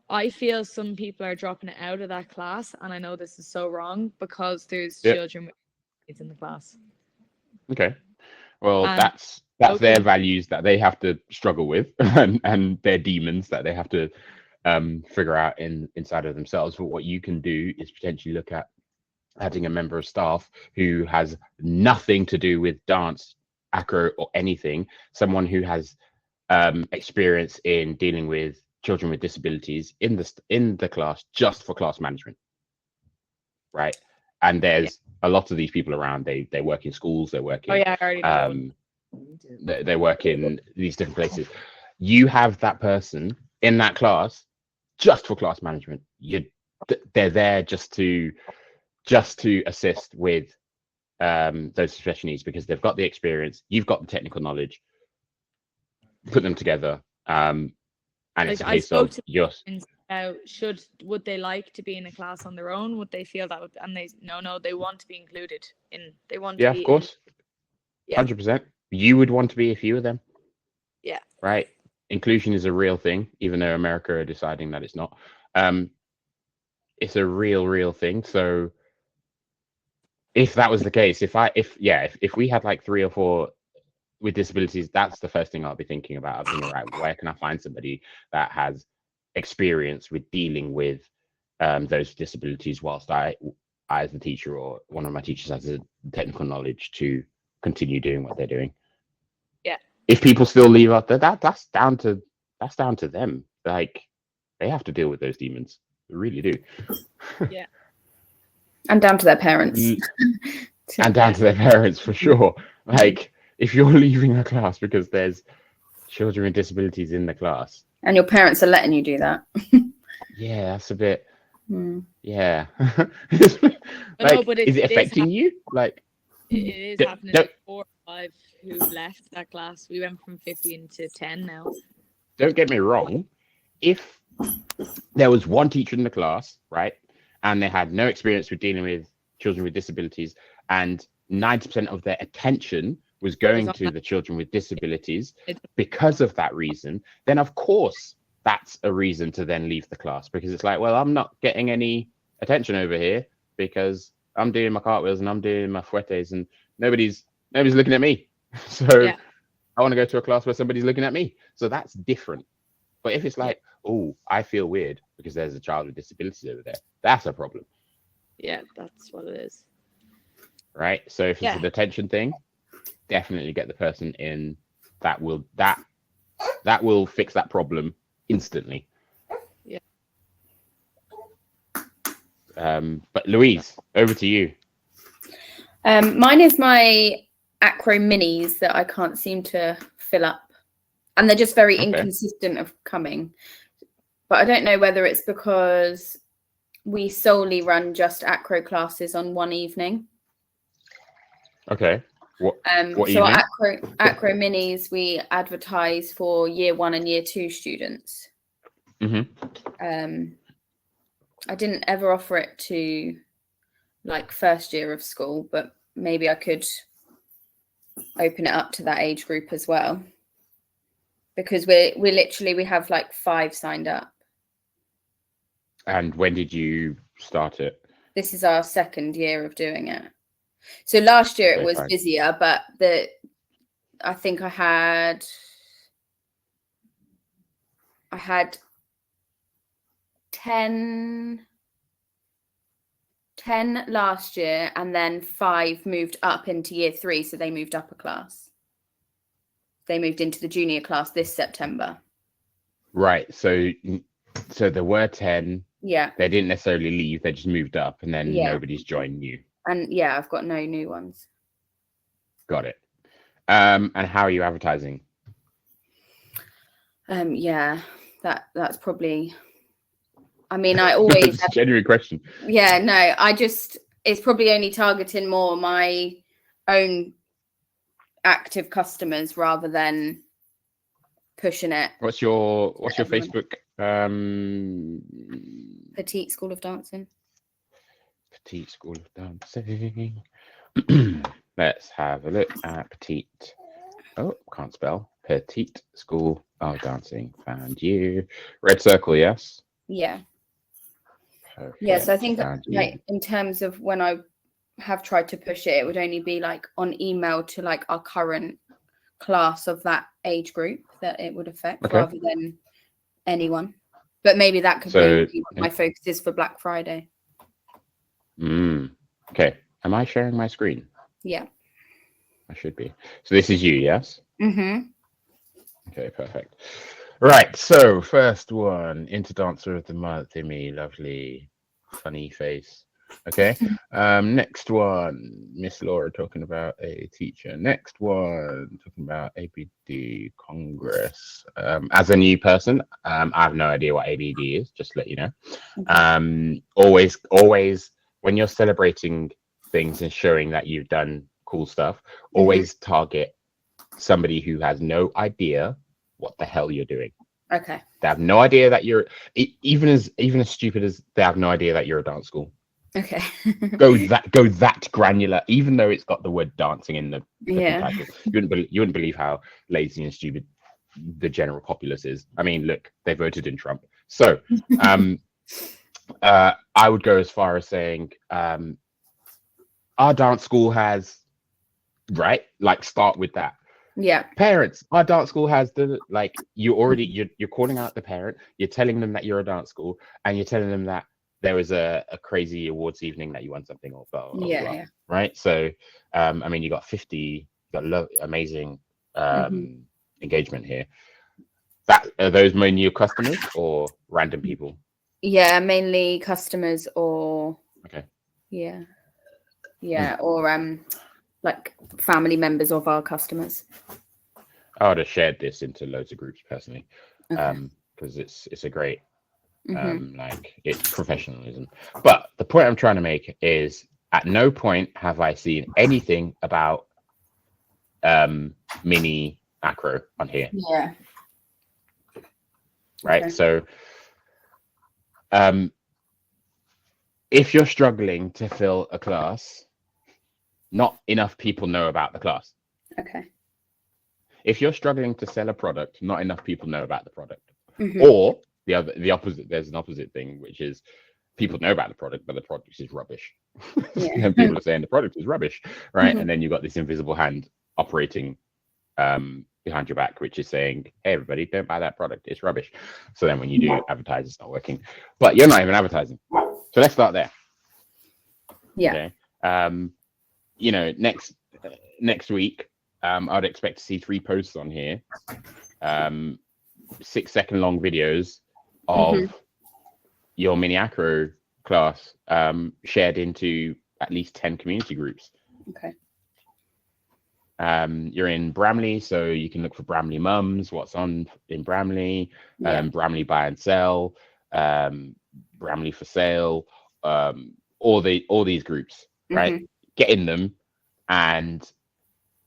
I feel some people are dropping out of that class, and I know this is so wrong because there's children with kids in the class. Okay, well, that's their values that they have to struggle with, and their demons that they have to figure out inside of themselves. But what you can do is potentially look at adding a member of staff who has nothing to do with dance, acro, or anything. Someone who has experience in dealing with children with disabilities in the class, just for class management, right? And there's a lot of these people around. They work in schools. They work in, I already know. They work in these different places. You have that person in that class just for class management. They're there just to assist with those special needs because they've got the experience. You've got the technical knowledge. Put them together, and it's a case of yes. Would they like to be in a class on their own? Would they feel that? And they want to be included in. They want to be. Of course. 100%. You would want to be if you were them. Yeah. Right. Inclusion is a real thing, even though America are deciding that it's not. It's a real thing. So if that was the case, if we had like 3 or 4 with disabilities, that's the first thing I'll be thinking about. I'll be thinking, right, where can I find somebody that has experience with dealing with those disabilities, whilst I as the teacher or one of my teachers has the technical knowledge to continue doing what they're doing. Yeah. If people still leave out that's down to them. Like, they have to deal with those demons. They really do. Yeah. And down to their parents. And down to their parents, for sure. Like, if you're leaving a class because there's children with disabilities in the class, and your parents are letting you do that. yeah, that's a bit. Yeah. No, but is it affecting you? Like, it is happening. 4 or 5 who've left that class. We went from 15 to 10 now. Don't get me wrong. If there was one teacher in the class, right, and they had no experience with dealing with children with disabilities, and 90% of their attention was going to the children with disabilities because of that reason, then of course that's a reason to then leave the class, because it's like, well, I'm not getting any attention over here because I'm doing my cartwheels and I'm doing my fouettes and nobody's looking at me. So I want to go to a class where somebody's looking at me. So that's different. But if it's like, oh, I feel weird because there's a child with disabilities over there, that's a problem. Yeah, that's what it is. Right. So if it's an attention thing, definitely get the person in. That will fix that problem instantly. Yeah. But Louise, over to you. Mine is my Acro minis that I can't seem to fill up, and they're just very inconsistent of coming. But I don't know whether it's because we solely run just Acro classes on one evening. Okay. What so Acro minis, we advertise for year 1 and year 2 students. I didn't ever offer it to like first year of school, but maybe I could open it up to that age group as well, because we have like 5 signed up. And when did you start it? This is our 2nd year of doing it. So last year it was busier, but I think I had 10 last year, and then 5 moved up into year 3, so they moved up a class. They moved into the junior class this September. Right. So there were 10. Yeah. They didn't necessarily leave, they just moved up, and then nobody's joined you. And I've got no new ones. Got it. And how are you advertising? That's probably, I mean, I always have, genuine question. Yeah, no, it's probably only targeting more my own active customers rather than pushing it. What's your Facebook? Petite School of Dancing. Petite School of Dancing. Let's have a look at Petite. Oh, can't spell. Petite School of Dancing. Found you. Red circle, yes? Yeah. Perfect. Yeah, so I think like in terms of when I have tried to push it, it would only be like on email to like our current class of that age group that it would affect rather than anyone. But maybe that could be my focus is for Black Friday. Okay. Am I sharing my screen? Yeah. I should be. So this is you, yes? Okay, perfect. Right. So first one, Interdancer of the Month, Timmy, lovely, funny face. Okay. Next one, Miss Laura talking about a teacher. Next one, talking about ABD Congress. As a new person, I have no idea what ABD is, just to let you know. Always when you're celebrating things and showing that you've done cool stuff, always target somebody who has no idea what the hell you're doing. Okay. They have no idea that you're even as stupid as they have no idea that you're a dance school. Okay. go that granular, even though it's got the word dancing in the title. You wouldn't believe how lazy and stupid the general populace is. I mean, look, they voted in Trump. So I would go as far as saying our dance school has, right? Like, start with that. Yeah. Parents, our dance school has the you're calling out the parent, you're telling them that you're a dance school, and you're telling them that there was a crazy awards evening that you won something or blah, blah, blah, Yeah. right? So I mean you got amazing engagement here. That are those mainly your customers or random people? Yeah, mainly customers or Okay. Yeah. Or like family members of our customers. I would have shared this into loads of groups personally, Okay. because it's a great like it's professionalism. But the point I'm trying to make is at no point have I seen anything about mini acro on here. Yeah. Right. Okay. So if you're struggling to fill a class, not enough people know about the class. Okay. If you're struggling to sell a product, not enough people know about the product. Or the opposite, there's an opposite thing, which is people know about the product, but the product is rubbish. Yeah. And people are saying the product is rubbish, right? And then you've got this invisible hand operating behind your back, which is saying, hey, everybody, don't buy that product. It's rubbish. So then when you do advertise, it's not working. But you're not even advertising. So let's start there. Yeah. Okay. You know, next week, I'd expect to see 3 posts on here. 6-second long videos of your mini acro class shared into at least 10 community groups. Okay. You're in Bramley, so you can look for Bramley mums, what's on in Bramley, Bramley buy and sell, Bramley for sale, all these groups, right? Get in them and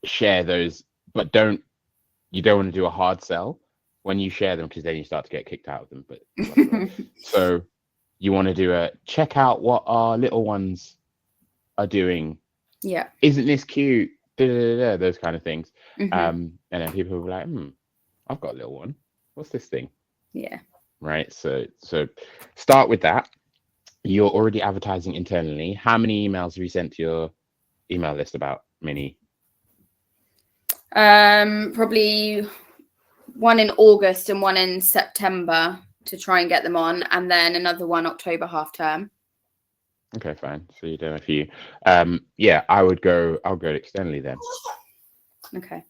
share those, but you don't want to do a hard sell when you share them, because then you start to get kicked out of them. But so you want to do a check out what our little ones are doing. Yeah. Isn't this cute? Those kind of things. And then people will be like, I've got a little one. What's this thing? Yeah. Right. So start with that. You're already advertising internally. How many emails have you sent to your email list about mini? Probably one in August and one in September to try and get them on, and then another one October half term. Okay, fine. So you've done a few. Yeah, I'll go externally then. Okay.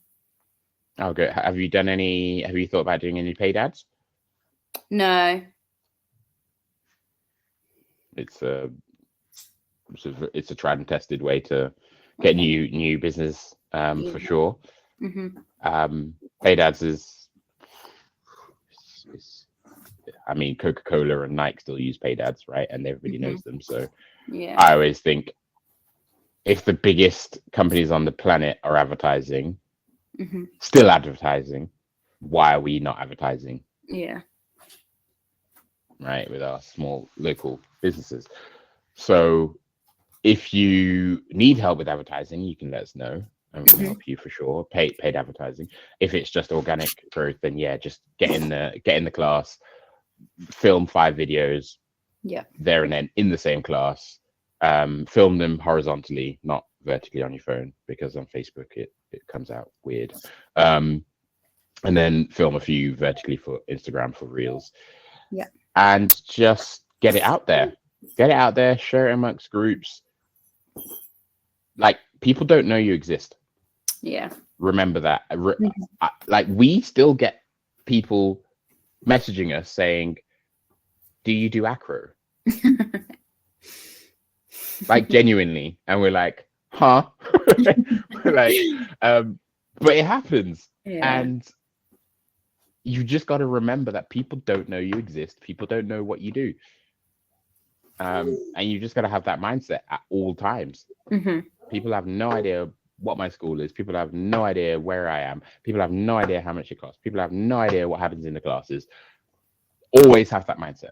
I'll go. Have you thought about doing any paid ads? No. It's a tried and tested way to get new business, for sure. Paid ads is I mean, Coca-Cola and Nike still use paid ads, right? And everybody knows them. So I always think if the biggest companies on the planet are advertising, still advertising, why are we not advertising? Yeah. Right, with our small local businesses. So if you need help with advertising, you can let us know and we can help you for sure. Paid advertising. If it's just organic growth, then yeah, just get in the class, film 5 videos there and then in the same class, film them horizontally, not vertically on your phone, because on Facebook it comes out weird, and then film a few vertically for Instagram for reels, and just get it out there, share it amongst groups. Like, people don't know you exist. Remember that. Like, we still get people messaging us saying, do you do acro? Like, genuinely. And we're like, huh? We're like, but it happens. And you just got to remember that people don't know you exist. People don't know what you do. And you just got to have that mindset at all times. People have no idea what my school is. People have no idea where I am. People have no idea how much it costs. People have no idea what happens in the classes. Always have that mindset.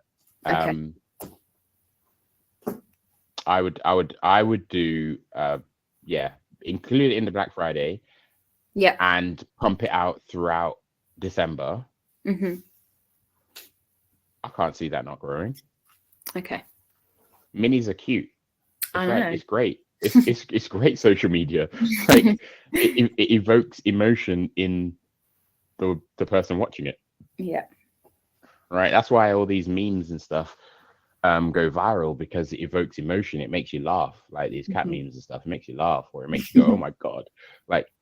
I would do include it in the Black Friday, and pump it out throughout December. I can't see that not growing. Okay. Minis are cute. It's great. It's great social media. Like it evokes emotion in the person watching it. Yeah. Right. That's why all these memes and stuff go viral, because it evokes emotion. It makes you laugh, like these cat memes and stuff. It makes you laugh, or it makes you go, "Oh my god!" Like,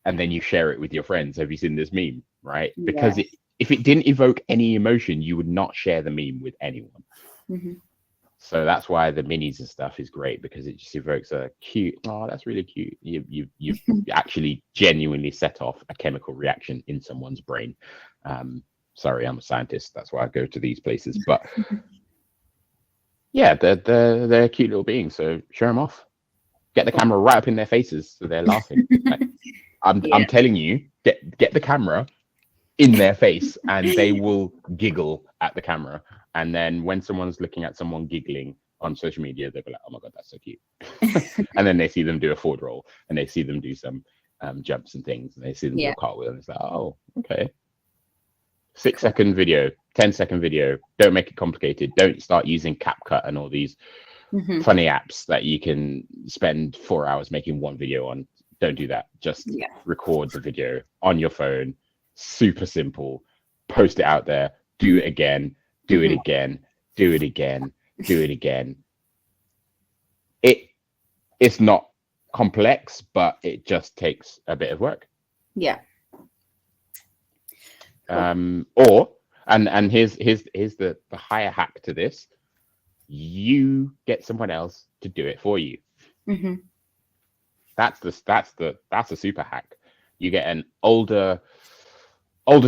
and then you share it with your friends. Have you seen this meme? Right? Because if it didn't evoke any emotion, you would not share the meme with anyone. So that's why the minis and stuff is great, because it just evokes a cute. Oh, that's really cute. You actually genuinely set off a chemical reaction in someone's brain. Sorry, I'm a scientist. That's why I go to these places, but. Yeah, they're cute little beings. So show them off. Get the camera right up in their faces so they're laughing. Like, I'm telling you, get the camera in their face and they will giggle at the camera. And then when someone's looking at someone giggling on social media, they'll be like, "Oh my god, that's so cute." And then they see them do a forward roll, and they see them do some jumps and things, and they see them do a cartwheel, and it's like, "Oh, okay." 6-second video, 10-second video. Don't make it complicated. Don't start using CapCut and all these funny apps that you can spend 4 hours making one video on. Don't do that. Just record the video on your phone. Super simple. Post it out there. Do it again. Do it again. Do it again. Do it again. It's not complex, but it just takes a bit of work. Yeah. Or here's the higher hack to this. You get someone else to do it for you. That's a super hack. You get an older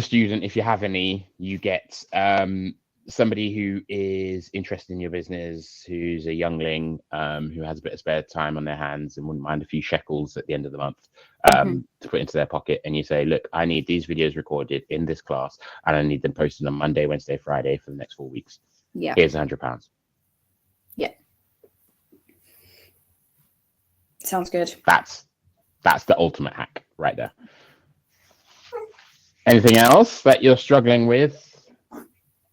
student, if you have any. You get somebody who is interested in your business, who's a youngling, who has a bit of spare time on their hands and wouldn't mind a few shekels at the end of the month to put into their pocket. And you say, "Look, I need these videos recorded in this class, and I need them posted on Monday, Wednesday, Friday for the next 4 weeks. Yeah. Here's £100." Yeah. Sounds good. That's the ultimate hack right there. Anything else that you're struggling with?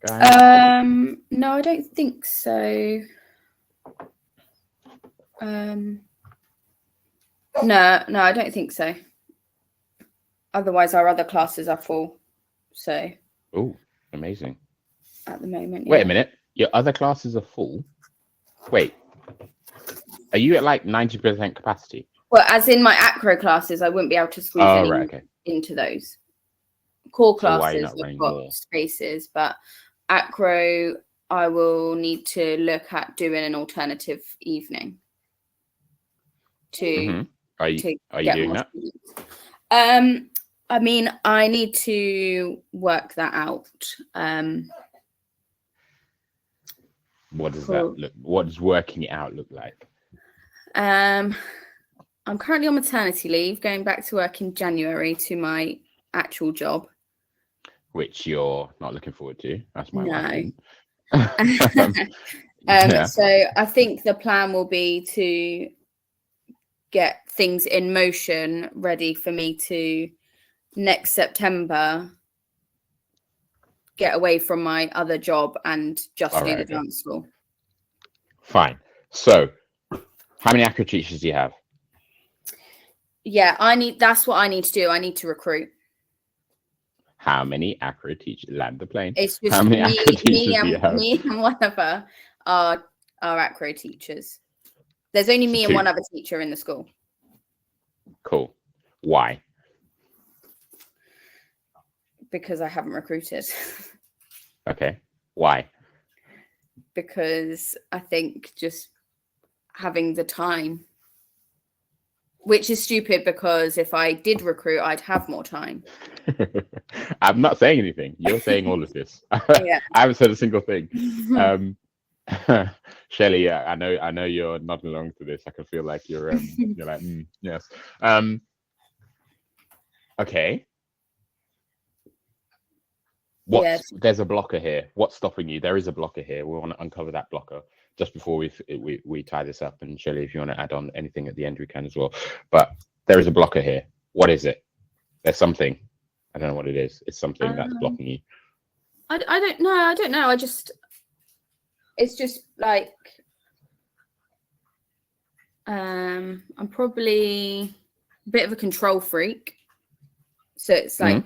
No, I don't think so. No, I don't think so. Otherwise, our other classes are full. So. Oh, amazing. At the moment. Wait a minute. Your other classes are full? Wait. Are you at like 90% capacity? Well, as in my acro classes, I wouldn't be able to squeeze into those. Core classes, I've got spaces, but acro, I will need to look at doing an alternative evening. Are you doing that? Students. I mean, I need to work that out. What does that look? What does working it out look like? I'm currently on maternity leave, going back to work in January to my actual job, which you're not looking forward to. That's my no. Yeah. So I think the plan will be to get things in motion ready for me to next September get away from my other job and just do the dance school. Fine. So how many acro teachers do you have? Yeah, that's what I need to do. I need to recruit. How many acro teachers? Land the plane. It's just how many acro teachers do you have? Me and one other are acro teachers. There's only me and one other teacher in the school. Cool. Why? Because I haven't recruited. Okay. Why? Because I think just having the time, which is stupid because if I did recruit, I'd have more time. I'm not saying anything. You're saying all of this. Yeah. I haven't said a single thing. Shelley, I know you're nodding along to this. I can feel like you're like, yes. Okay. There's a blocker here. What's stopping you? There is a blocker here. We want to uncover that blocker just before we tie this up. And Shelley, if you want to add on anything at the end, we can as well. But there is a blocker here. What is it? There's something. I don't know what it is. It's something that's blocking you. I don't know. I don't know. It's just like I'm probably a bit of a control freak. So it's like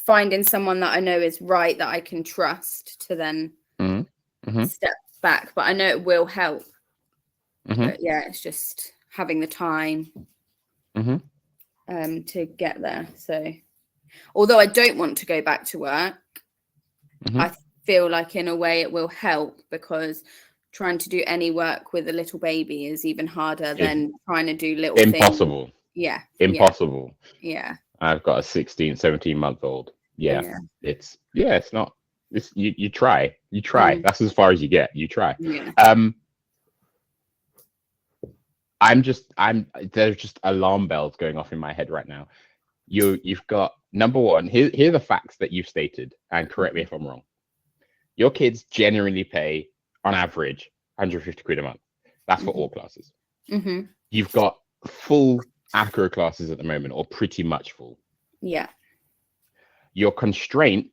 finding someone that I know is right, that I can trust to then step back. But I know it will help. But yeah, it's just having the time to get there. So although I don't want to go back to work, I feel like in a way it will help, because trying to do any work with a little baby is even harder than trying to do little impossible things. Yeah. Impossible. Yeah. I've got a 17-month-old. It's not, it's you try. That's as far as you get. You try. There's just alarm bells going off in my head right now. You've got, number one, here are the facts that you've stated, and correct me if I'm wrong. Your kids generally pay, on average, 150 quid a month. That's for all classes. You've got full Acro classes at the moment, or pretty much full. Yeah. Your constraint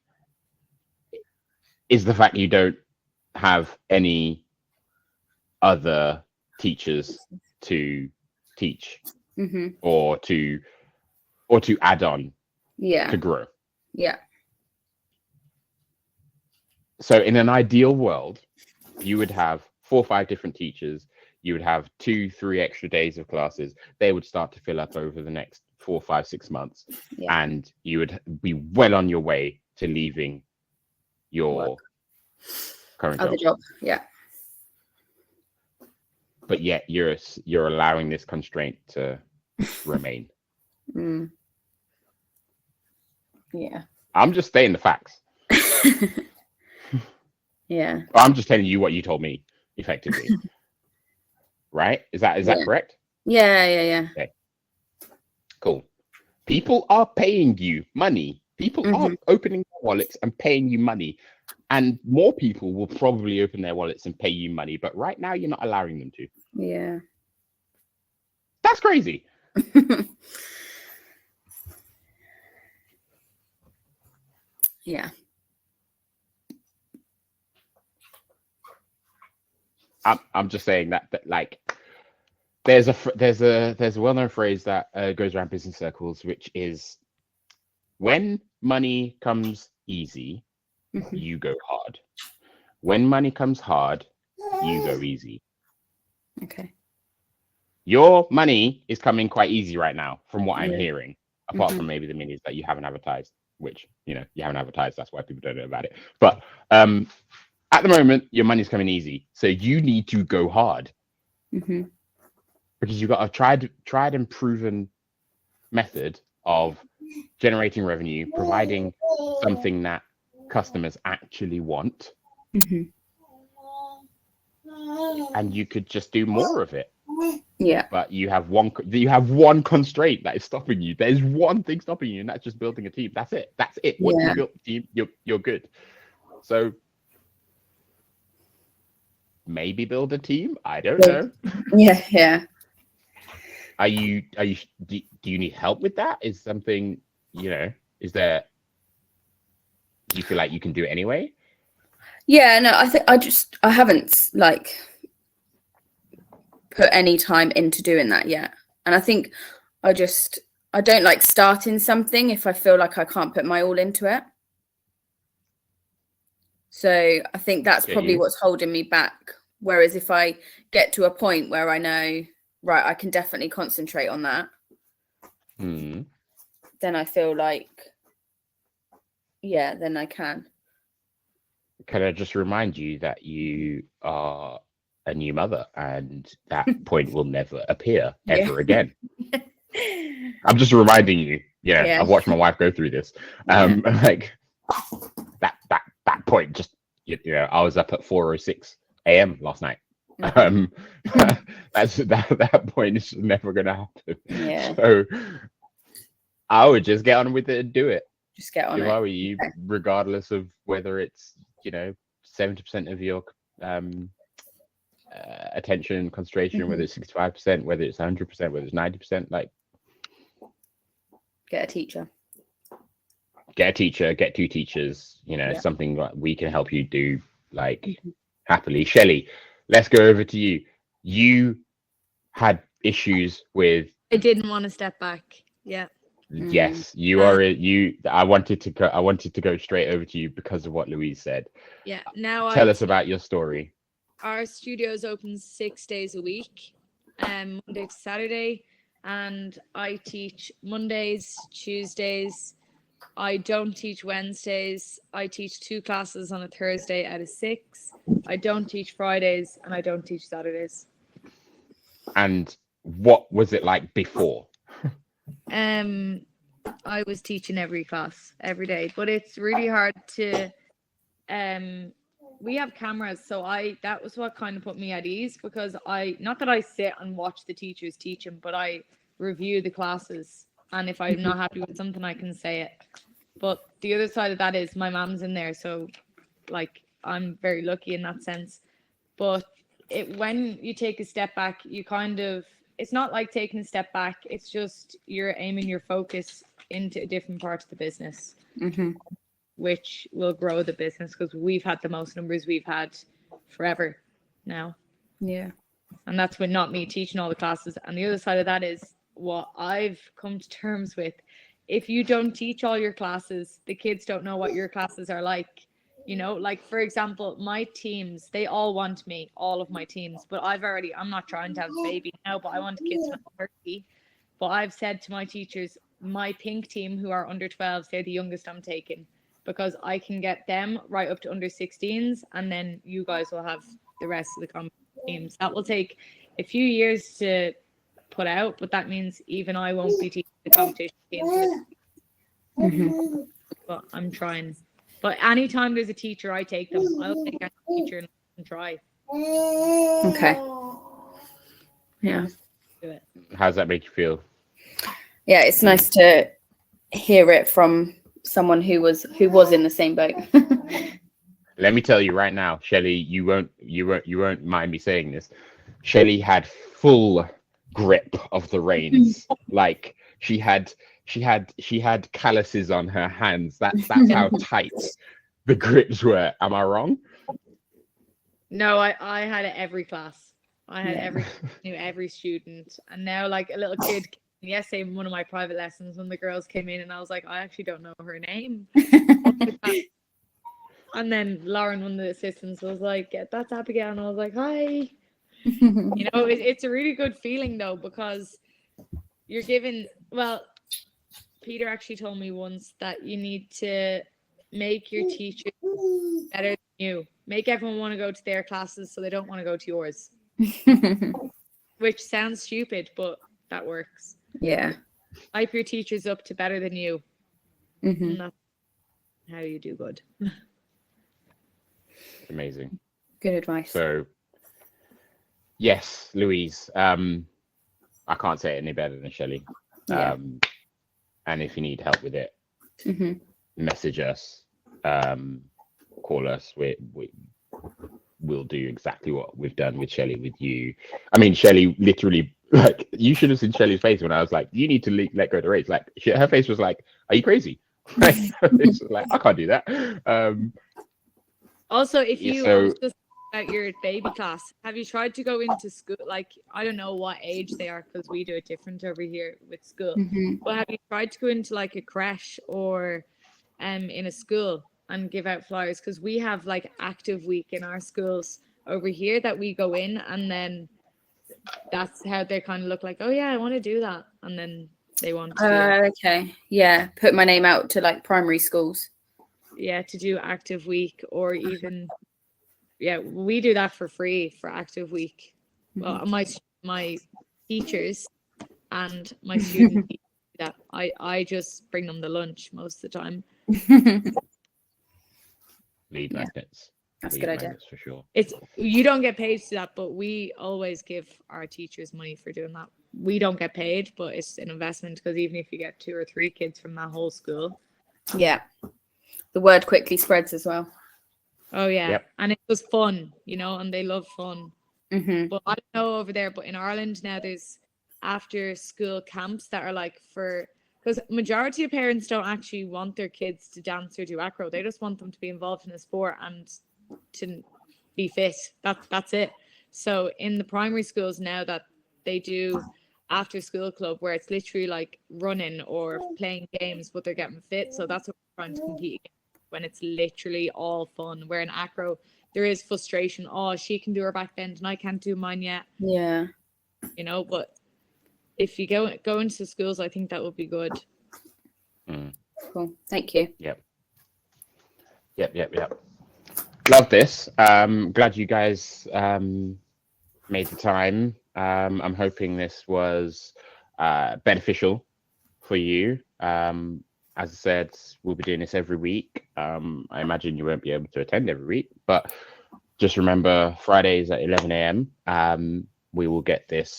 is the fact you don't have any other teachers to teach or to add on to grow. Yeah. So in an ideal world, you would have 4 or 5 different teachers. You would have 2-3 extra days of classes. They would start to fill up over the next 4, 5, 6 months. And you would be well on your way to leaving your current job. Yeah. But yet you're allowing this constraint to remain. Yeah. I'm just stating the facts. Yeah. I'm just telling you what you told me, effectively. Right? Is that correct? Yeah. Okay. Cool. People are paying you money. People are opening their wallets and paying you money. And more people will probably open their wallets and pay you money. But right now, you're not allowing them to. Yeah. That's crazy. Yeah. I'm just saying that like there's a well-known phrase that goes around business circles, which is, when money comes easy, you go hard. When money comes hard, you go easy. Okay. Your money is coming quite easy right now, from what I'm hearing, apart from maybe the minis that you haven't advertised, which, you haven't advertised. That's why people don't know about it. But at the moment, your money's coming easy. So you need to go hard. Because you've got a tried and proven method of generating revenue, providing something that customers actually want. And you could just do more of it. Yeah. But you have one constraint that is stopping you. There's one thing stopping you, and that's just building a team. That's it. Once you build the team, you're good. So maybe build a team. I don't know. Yeah. Do you need help with that? Is something, is there, do you feel like you can do it anyway? Yeah, no, I think I haven't like put any time into doing that yet. And I think I don't like starting something if I feel like I can't put my all into it. So I think that's probably what's holding me back. Whereas if I get to a point where I know, right, I can definitely concentrate on that, then I feel like, then I can. Can I just remind you that you are a new mother, and that point will never appear ever again? I'm just reminding you. I've watched my wife go through this. Like that point, just I was up at 4:06 a.m. last night. That point is never gonna happen. Yeah. So I would just get on with it and do it. Just get on it. If I were you, regardless of whether it's 70% of your attention concentration, whether it's 65%, whether it's 100%, whether it's 90%, like get a teacher, get 2 teachers, something like we can help you do, like happily. Shelley, let's go over to you. You had issues with. I didn't want to step back. Yeah. Yes, I wanted to go straight over to you because of what Louise said. Yeah. Now Tell us about your story. Our studio is open 6 days a week, Monday to Saturday, and I teach Mondays, Tuesdays. I don't teach Wednesdays. I teach 2 classes on a Thursday out of 6. I don't teach Fridays, and I don't teach Saturdays. And what was it like before? I was teaching every class every day, but it's really hard to. We have cameras, so that was what kind of put me at ease, because not that I sit and watch the teachers teach them, but I review the classes, and if I'm not happy with something, I can say it. But the other side of that is my mom's in there, so like I'm very lucky in that sense. But when you take a step back, you kind of, it's not like taking a step back, it's just you're aiming your focus into a different part of the business. Which will grow the business, because we've had the most numbers we've had forever now. Yeah. And that's with not me teaching all the classes. And the other side of that is what I've come to terms with. If you don't teach all your classes, the kids don't know what your classes are like. You know, like for example, my teams, they all want me, all of my teams, but I'm not trying to have a baby now, but I want kids when I'm 30. But I've said to my teachers, my pink team who are under 12s, they're the youngest I'm taking, because I can get them right up to under 16s, and then you guys will have the rest of the competition teams. That will take a few years to put out, but that means even I won't be teaching the competition teams. But I'm trying. But anytime there's a teacher, I take them. I'll take a teacher and try. Okay. Yeah. Do it. How does that make you feel? Yeah, it's nice to hear it from someone who was in the same boat. Let me tell you right now, Shelley, you won't mind me saying this. Shelley had full grip of the reins. Like she had calluses on her hands. That's how tight the grips were. Am I wrong? No, I had it every class. I had knew every student, and now like a little kid. Yesterday, in one of my private lessons, when the girls came in, and I was like, I actually don't know her name. And then Lauren, one of the assistants, was like, that's Abigail. And I was like, hi. You know, it's a really good feeling though, because you're given, well, Peter actually told me once that you need to make your teachers better than you. Make everyone want to go to their classes so they don't want to go to yours. Which sounds stupid, but that works. Yeah. Hype your teachers up to better than you. And that's how you do good. Amazing. Good advice. So, yes, Louise. I can't say it any better than Shelley. Yeah. And if you need help with it, message us, call us. We'll do exactly what we've done with Shelley with you. I mean, Shelley literally, like, you should have seen Shelley's face when I was like, you need to let go of the rates. Like, her face was like, are you crazy? It's like, I can't do that. Also, if you just at your baby class, have you tried to go into school? Like, I don't know what age they are, because we do it different over here with school. But have you tried to go into like a creche or in a school and give out flyers? Because we have like active week in our schools over here that we go in, and then that's how they kind of look like, oh yeah, I want to do that, and then they want to okay, yeah, put my name out to like primary schools. Yeah, to do active week, or even we do that for free for active week. Well, my teachers and my students do that. I just bring them the lunch most of the time. Lead magnets. That's a good idea. For sure. You don't get paid to that, but we always give our teachers money for doing that. We don't get paid, but it's an investment, because even if you get 2 or 3 kids from that whole school, the word quickly spreads as well. Oh yeah, and it was fun, you know, and they love fun. But I don't know over there, but in Ireland now there's after school camps that are like because majority of parents don't actually want their kids to dance or do acro. They just want them to be involved in a sport and to be fit. That's it. So in the primary schools now that they do after school club where it's literally like running or playing games, but they're getting fit. So that's what we're trying to compete against, when it's literally all fun. Where in acro there is frustration. Oh, she can do her back bend and I can't do mine yet. Yeah. You know, but if you go into schools, I think that would be good. Cool. Thank you. Yep. Love this. Glad you guys made the time. I'm hoping this was beneficial for you. As I said, we'll be doing this every week. I imagine you won't be able to attend every week, but just remember Fridays at 11 a.m. We will get this